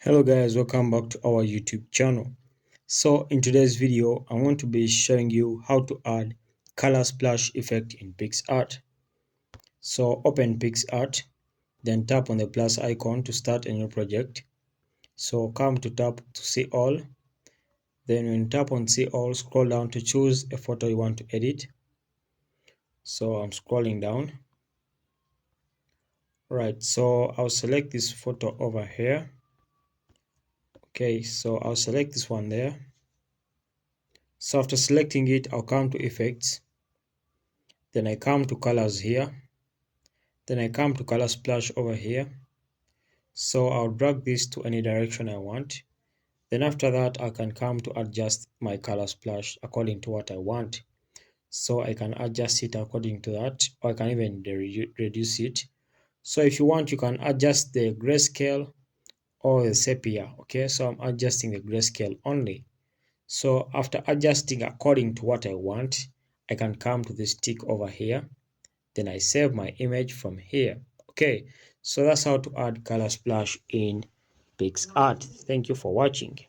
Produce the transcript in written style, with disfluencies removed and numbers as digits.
Hello guys, welcome back to our YouTube channel. So in today's video, I want to be showing you how to add color splash effect in Picsart. So open Picsart, then tap on the plus icon to start a new project. So come to tap to see all. Then when you tap on see all, scroll down to choose a photo you want to edit. So I'm scrolling down. Right, so I'll select this photo over here. Okay, so I'll select this one there. So after selecting it, I'll come to effects. Then I come to colors here. Then I come to color splash over here. So I'll drag this to any direction I want. Then after that, I can come to adjust my color splash according to what I want. So I can adjust it according to that, or I can even reduce it. So if you want, you can adjust the grayscale or the sepia. Okay, so I'm adjusting the grayscale only. So after adjusting according to what I want, I can come to this tick over here. Then I save my image from here. Okay, so that's how to add color splash in Picsart. Thank you for watching.